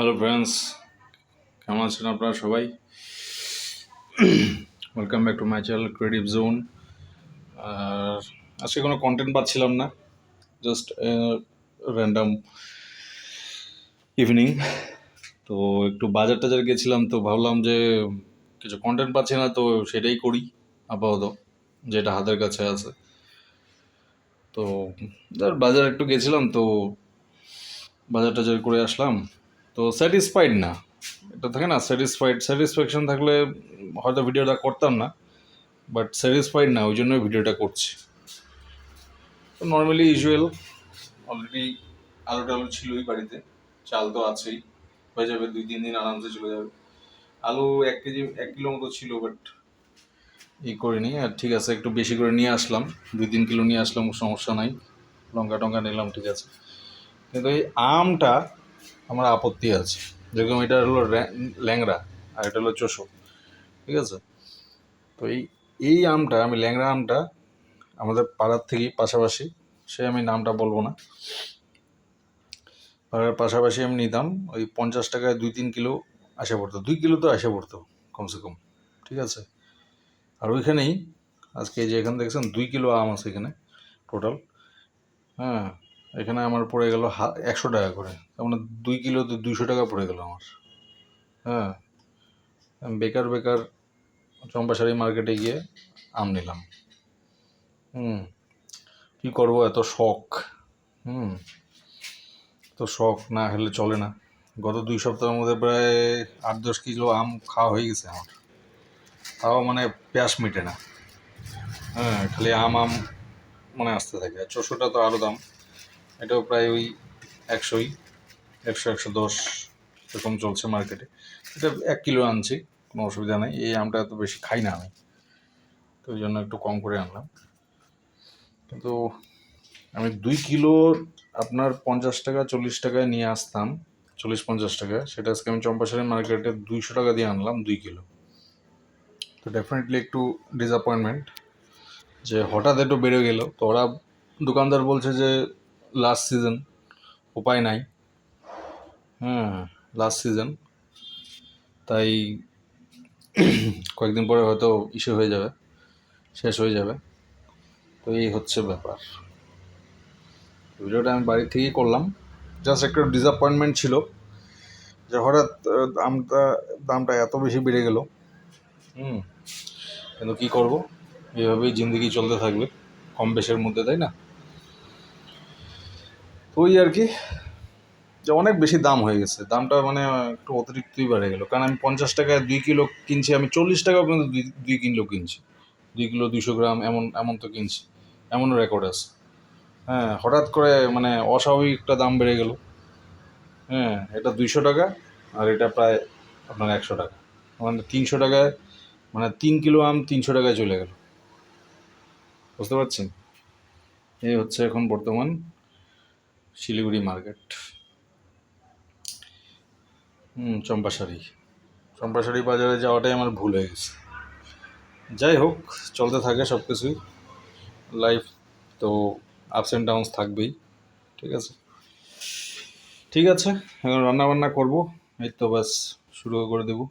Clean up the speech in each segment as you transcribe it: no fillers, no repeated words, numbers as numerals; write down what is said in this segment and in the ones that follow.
Hello friends, কেমন আছেন আপনারা সবাই? Welcome back to my channel creative zone. আর আজকে কোনো কন্টেন্ট পাচ্ছিলাম না, জাস্ট র্যান্ডাম ইভিনিং। তো একটু বাজার টাজার গেছিলাম, তো ভাবলাম যে কিছু কন্টেন্ট পাচ্ছি না, তো সেটাই করি আপাতত, যেটা হাতের কাছে আছে। তো বাজার একটু গেছিলাম, তো বাজার টাজার করে আসলাম। তো স্যাটিসফাইড না, এটা থাকে না স্যাটিসফ্যাকশন থাকলে হয়তো ভিডিওটা করতাম না, বাট স্যাটিসফাইড না, ওই জন্যই ভিডিওটা করছি। তো নর্মালি ইউজুয়াল অলরেডি আলু টালু ছিলই বাড়িতে, চাল তো আছেই, হয়ে যাবে 2-3 দিন আরামসে চলে যাবে। আলু 1 কিলো মতো ছিল, বাট করিনি। আর ঠিক আছে, একটু বেশি করে নিয়ে আসলাম, 2-3 কিলো নিয়ে আসলাম, সমস্যা নাই। লঙ্কা টঙ্কা নিলাম, ঠিক আছে। কিন্তু এই আমটা আমার আপত্তি আছে, যেরকম এটা হলো ল্যাংড়া আর এটা হলো চোষো, ঠিক আছে। তো এই আমটা, আমি ল্যাংড়া আমটা আমাদের পাড়ার থেকেই পাশাপাশি, সে আমি নামটা বলবো না, পাড়ার পাশাপাশি আমি নিতাম। ওই 50 টাকায় 2-3 কিলো আসে পড়তো, 2 কিলো তো আসে পড়তো কমসে কম, ঠিক আছে। আর ওইখানেই আজকে যে এখানে দেখছেন 2 কিলো আম আছে এখানে টোটাল। হ্যাঁ, এখানে আমার পড়ে গেল 100 টাকা করে, তার মানে 2 কিলোতে 200 টাকা পড়ে গেল আমার। হ্যাঁ, আমি বেকার চম্পাশাড়ি মার্কেটে গিয়ে আম নিলাম। কি করবো, এত শখ। তো শখ না হলে চলে না। গত 2 সপ্তাহের মধ্যে প্রায় 8-10 কিলো আম খাওয়া হয়ে গেছে আমার, তাও মানে প্যাস মিটে না। হ্যাঁ, খালি আম মনে আসতে থাকে। আর চোষোটা তো আরও দাম, এটাও প্রায় ওই 100, 100-110 এরকম চলছে মার্কেটে। এটা 1 কিলো আনছি, কোনো অসুবিধা নেই। এই আমটা এত বেশি খাই না আমি, তো ওই জন্য একটু কম করে আনলাম। কিন্তু আমি 2 কিলো আপনার 50 টাকা 40 টাকায় নিয়ে আসতাম, 40-50 টাকায়, সেটা আজকে আমি চম্পাশাড়ি মার্কেটে 200 টাকা দিয়ে আনলাম 2 কিলো। তো ডেফিনেটলি একটু ডিসঅ্যাপয়েন্টমেন্ট যে হঠাৎ একটু বেড়ে গেল। তো ওরা দোকানদার বলছে যে লাস্ট সিজন, উপায় নাই। হ্যাঁ, লাস্ট সিজন, তাই কয়েকদিন পরে হয়তো ইস্যু হয়ে যাবে, শেষ হয়ে যাবে। তো এই হচ্ছে ব্যাপার। ভিডিওটা আমি বাড়ি থেকেই করলাম, জাস্ট একটু ডিসঅ্যাপয়েন্টমেন্ট ছিল যে হঠাৎ দামটা এত বেশি বেড়ে গেল। কিন্তু কী করবো, এইভাবেই জিন্দেগি চলতে থাকবে কম বেশের মধ্যে, তাই না? তো ওই আর কি, যে অনেক বেশি দাম হয়ে গেছে, দামটা মানে একটু অতিরিক্তই বেড়ে গেল। কারণ আমি 50 টাকায় 2 কিলো কিনছি, আমি 40 টাকাও কিন্তু 2 কিলো কিনছি, 2 কিলো 200 গ্রাম, এমন এমন তো কিনছি, এমনও রেকর্ড আছে। হ্যাঁ, হঠাৎ করে মানে অস্বাভাবিক একটা দাম বেড়ে গেল। হ্যাঁ, এটা 200 টাকা আর এটা প্রায় আপনার 100 টাকা, মানে 300 টাকায়, মানে 3 কিলো আম 300 টাকায় চলে গেল, বুঝতে পারছেন? এই হচ্ছে এখন বর্তমান শিলিগুড়ি মার্কেট। চম্পাশাড়ি বাজারে যাওয়াটাই আমার ভুল হয়ে গেছে। যাই হোক, চলতে থাকে সব কিছুই, লাইফ তো আপস অ্যান্ড ডাউনস থাকবেই, ঠিক আছে। ঠিক আছে, এখন রান্নাবান্না করবো, এই তো ব্যাস শুরু করে দেবো।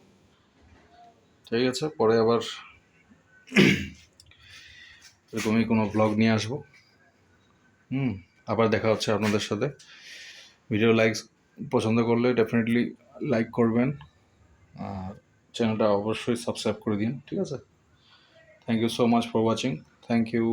ঠিক আছে, পরে আবার এরকমই কোনো ব্লগ নিয়ে আসবো। আবার দেখা হচ্ছে আপনাদের সাথে। ভিডিও পছন্দ করলে ডেফিনেটলি লাইক করবেন, আর চ্যানেলটা অবশ্যই সাবস্ক্রাইব করে দিন, ঠিক আছে। Thank you so much for watching. Thank you.